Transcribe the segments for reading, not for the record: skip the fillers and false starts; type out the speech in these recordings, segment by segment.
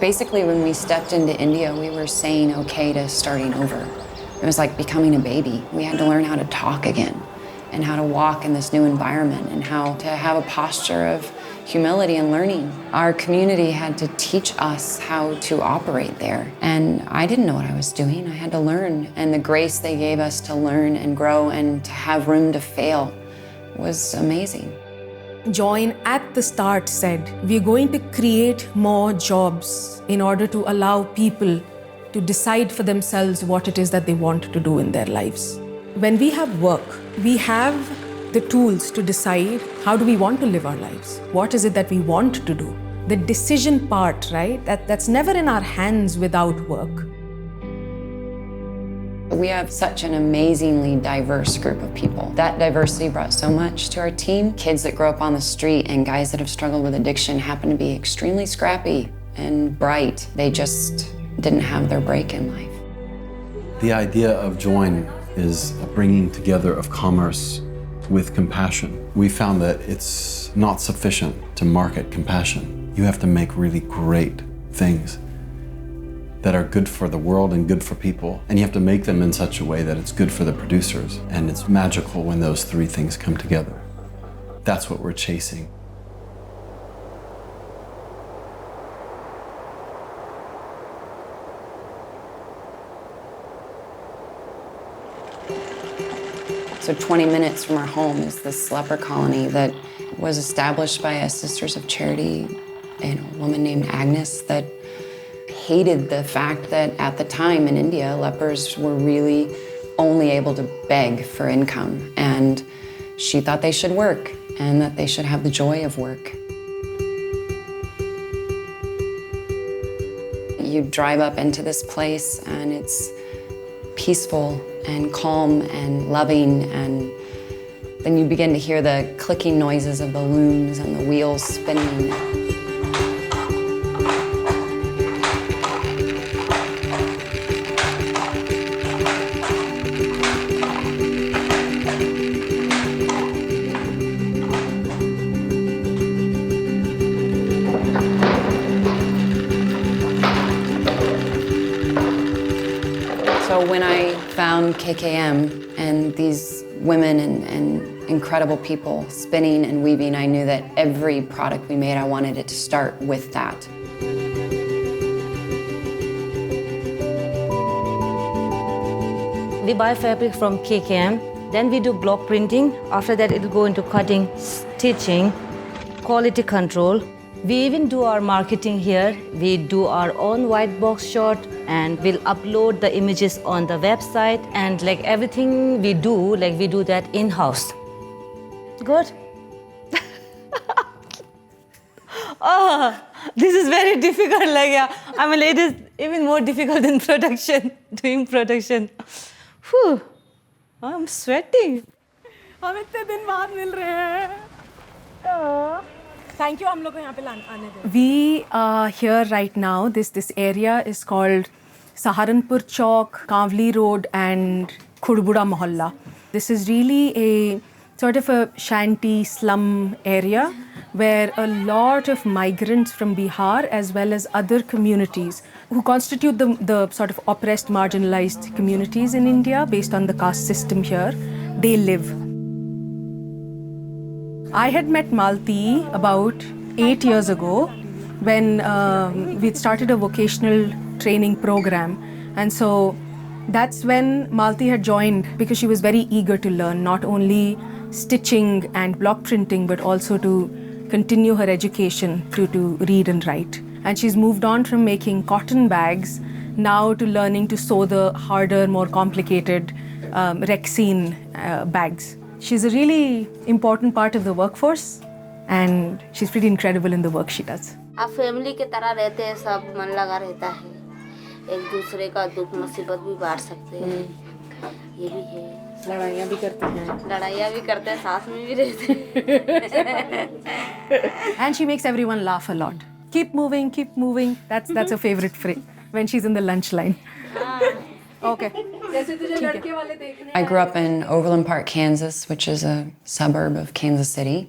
Basically, when we stepped into India, we were saying okay to starting over. It was like becoming a baby. We had to learn how to talk again and how to walk in this new environment and how to have a posture of humility and learning. Our community had to teach us how to operate there. And I didn't know what I was doing. I had to learn. And the grace they gave us to learn and grow and to have room to fail was amazing. JOYN at the start said, we're going to create more jobs in order to allow people to decide for themselves what it is that they want to do in their lives. When we have work, we have the tools to decide how do we want to live our lives? What is it that we want to do? The decision part, right? That's never in our hands without work. We have such an amazingly diverse group of people. That diversity brought so much to our team. Kids that grow up on the street and guys that have struggled with addiction happen to be extremely scrappy and bright. They just didn't have their break in life. The idea of JOYN is a bringing together of commerce with compassion. We found that it's not sufficient to market compassion. You have to make really great things that are good for the world and good for people. And you have to make them in such a way that it's good for the producers. And it's magical when those three things come together. That's what we're chasing. So 20 minutes from our home is this leper colony that was established by a Sisters of Charity and a woman named Agnes that hated the fact that at the time in India, lepers were really only able to beg for income. And she thought they should work and that they should have the joy of work. You drive up into this place and it's peaceful and calm and loving, and then you begin to hear the clicking noises of the looms and the wheels spinning. So when I found KKM and these women and incredible people spinning and weaving, I knew that every product we made, I wanted it to start with that. We buy fabric from KKM, then we do block printing. After that, it will go into cutting, stitching, quality control. We even do our marketing here. We do our own white box shot and we'll upload the images on the website, and like everything we do that in-house. Good? Oh, this is very difficult. I mean, it is even more difficult than production, doing production. Whew, I'm sweating. हम इतने दिन बाद मिल रहे हैं. Thank you. हम लोग को यहाँ पे आने दें. We are here right now. This area is called Saharanpur Chowk, Kavli Road, and Khudbuda Mohalla. This is really a sort of a shanty slum area where a lot of migrants from Bihar as well as other communities who constitute the sort of oppressed, marginalized communities in India based on the caste system here, they live. I had met Malti about 8 years ago when we'd started a vocational training program. And so that's when Malti had joined because she was very eager to learn not only stitching and block printing, but also to continue her education to read and write. And she's moved on from making cotton bags now to learning to sew the harder, more complicated Rexine bags. She's a really important part of the workforce, and she's pretty incredible in the work she does. आप family की तरह रहते हैं, सब मन लगा रहता है, एक दूसरे का दुख मुसीबत भी बांट सकते हैं, ये भी है। लड़ाइयाँ भी करते हैं, साथ में भी रहते हैं। And she makes everyone laugh a lot. Keep moving, keep moving. That's her favorite phrase when she's in the lunch line. Okay. I grew up in Overland Park, Kansas, which is a suburb of Kansas City.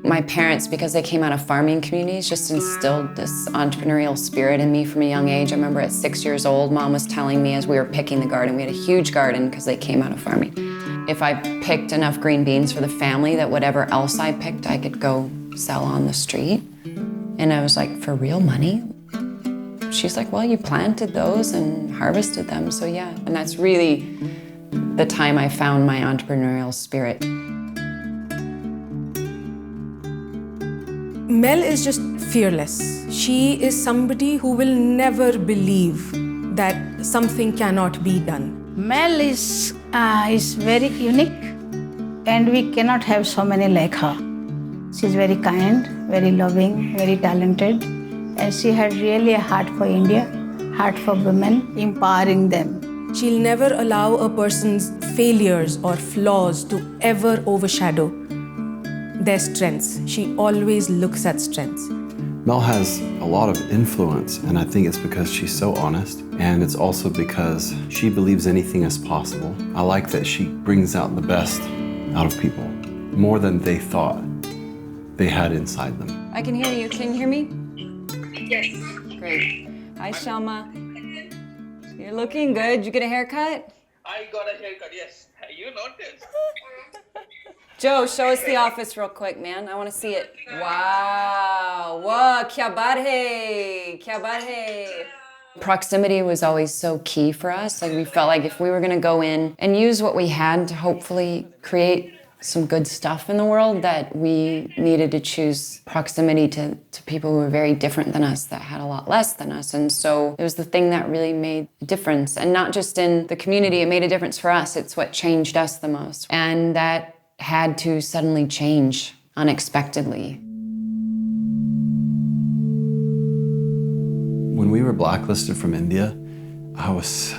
My parents, because they came out of farming communities, just instilled this entrepreneurial spirit in me from a young age. I remember at 6 years old, Mom was telling me as we were picking the garden, we had a huge garden because they came out of farming. If I picked enough green beans for the family, that whatever else I picked, I could go sell on the street. And I was like, for real money? She's like, well, you planted those and harvested them, so yeah. And that's really the time I found my entrepreneurial spirit. Mel is just fearless. She is somebody who will never believe that something cannot be done. Mel is very unique, and we cannot have so many like her. She's very kind, very loving, very talented, and she had really a heart for India, heart for women, empowering them. She'll never allow a person's failures or flaws to ever overshadow their strengths. She always looks at strengths. Mel has a lot of influence, and I think it's because she's so honest, and it's also because she believes anything is possible. I like that she brings out the best out of people, more than they thought they had inside them. I can hear you. Can you hear me? Yes. Great. Hi, Shelma. You're looking good. Did you get a haircut? I got a haircut, yes. You noticed. Joe, show us the office real quick, man. I want to see it. Wow. Whoa, kya baat hai. Kya baat hai. Proximity was always so key for us. Like, we felt like if we were going to go in and use what we had to hopefully create some good stuff in the world, that we needed to choose proximity to people who were very different than us, that had a lot less than us. And so it was the thing that really made a difference. And not just in the community, it made a difference for us. It's what changed us the most. And that had to suddenly change unexpectedly. When we were blacklisted from India, I was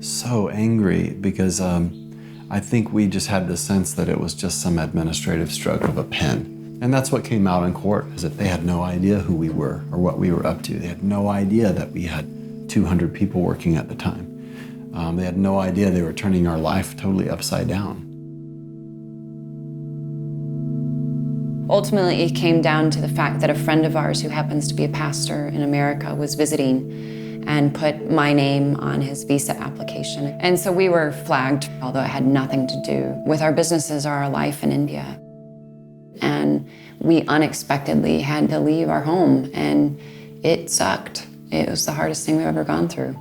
so angry because I think we just had the sense that it was just some administrative stroke of a pen. And that's what came out in court, is that they had no idea who we were or what we were up to. They had no idea that we had 200 people working at the time. They had no idea they were turning our life totally upside down. Ultimately, it came down to the fact that a friend of ours who happens to be a pastor in America was visiting and put my name on his visa application. And so we were flagged, although it had nothing to do with our businesses or our life in India. And we unexpectedly had to leave our home, and it sucked. It was the hardest thing we've ever gone through.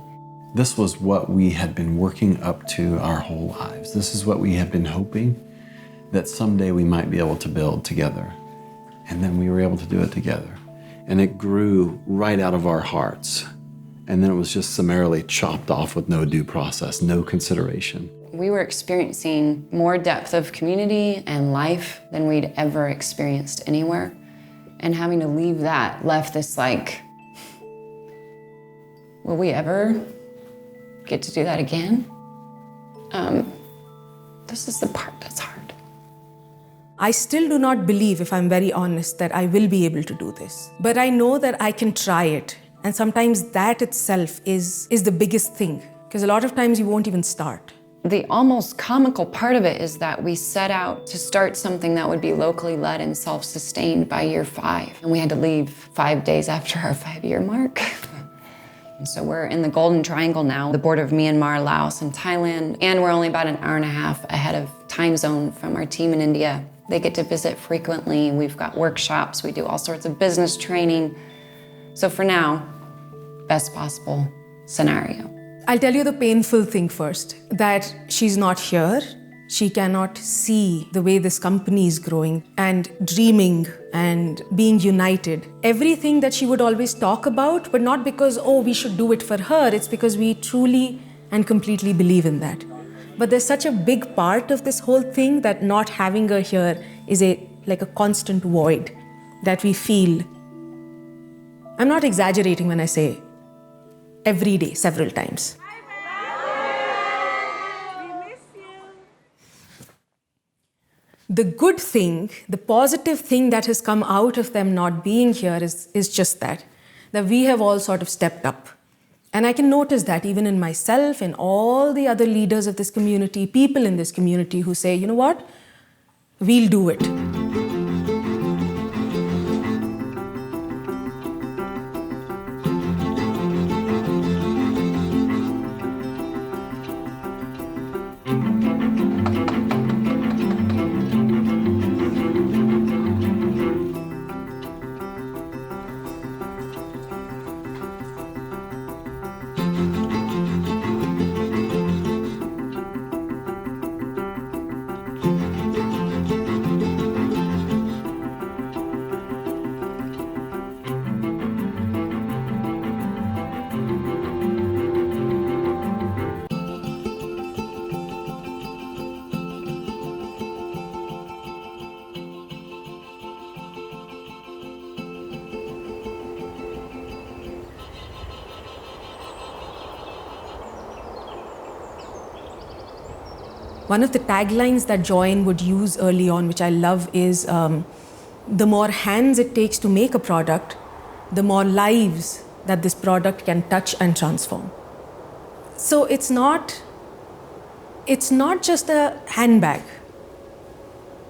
This was what we had been working up to our whole lives. This is what we had been hoping that someday we might be able to build together. And then we were able to do it together. And it grew right out of our hearts. And then it was just summarily chopped off with no due process, no consideration. We were experiencing more depth of community and life than we'd ever experienced anywhere. And having to leave that left this like, will we ever get to do that again? This is the part that's hard. I still do not believe, if I'm very honest, that I will be able to do this. But I know that I can try it. And sometimes that itself is the biggest thing, because a lot of times you won't even start. The almost comical part of it is that we set out to start something that would be locally led and self-sustained by year 5. And we had to leave 5 days after our 5-year mark. And so we're in the Golden Triangle now, the border of Myanmar, Laos, and Thailand. And we're only about an hour and a half ahead of time zone from our team in India. They get to visit frequently. We've got workshops. We do all sorts of business training. So for now, best possible scenario. I'll tell you the painful thing first, that she's not here. She cannot see the way this company is growing and dreaming and being united. Everything that she would always talk about, but not because, oh, we should do it for her. It's because we truly and completely believe in that. But there's such a big part of this whole thing that not having her here is like a constant void that we feel. I'm not exaggerating when I say every day, several times. The good thing, the positive thing that has come out of them not being here is just that we have all sort of stepped up. And I can notice that even in myself and all the other leaders of this community, people in this community who say, you know what, we'll do it. One of the taglines that JOYN would use early on, which I love, is the more hands it takes to make a product, the more lives that this product can touch and transform. So it's not just a handbag.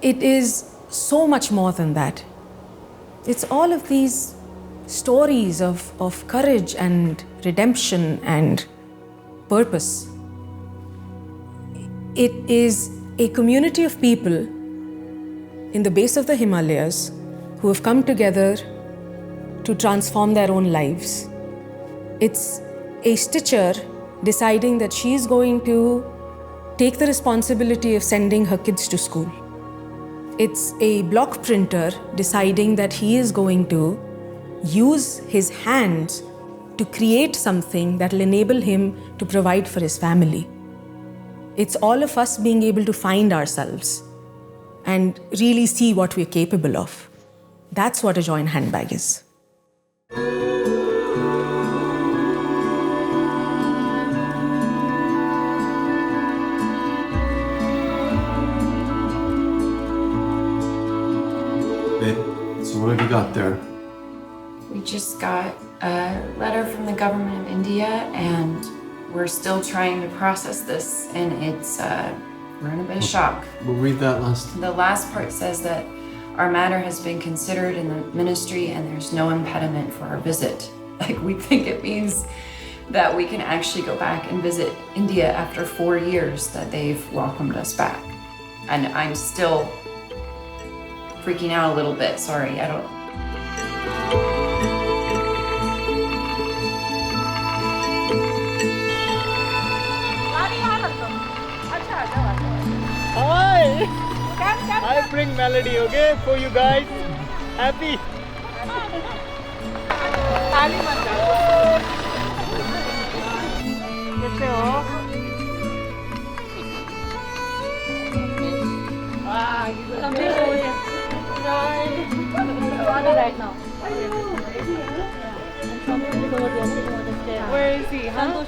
It is so much more than that. It's all of these stories of courage and redemption and purpose. It is a community of people in the base of the Himalayas who have come together to transform their own lives. It's a stitcher deciding that she is going to take the responsibility of sending her kids to school. It's a block printer deciding that he is going to use his hands to create something that will enable him to provide for his family. It's all of us being able to find ourselves and really see what we're capable of. That's what a JOYN handbag is. So what have you got there? We just got a letter from the government of India, and we're still trying to process this, and we're in a bit of shock. We'll read that last. The last part says that our matter has been considered in the ministry and there's no impediment for our visit. Like, we think it means that we can actually go back and visit India after 4 years that they've welcomed us back. And I'm still freaking out a little bit, sorry, I don't. Hi! I bring melody, okay, for you guys. Happy? कैसे हो? Right now. Where is he? Huh?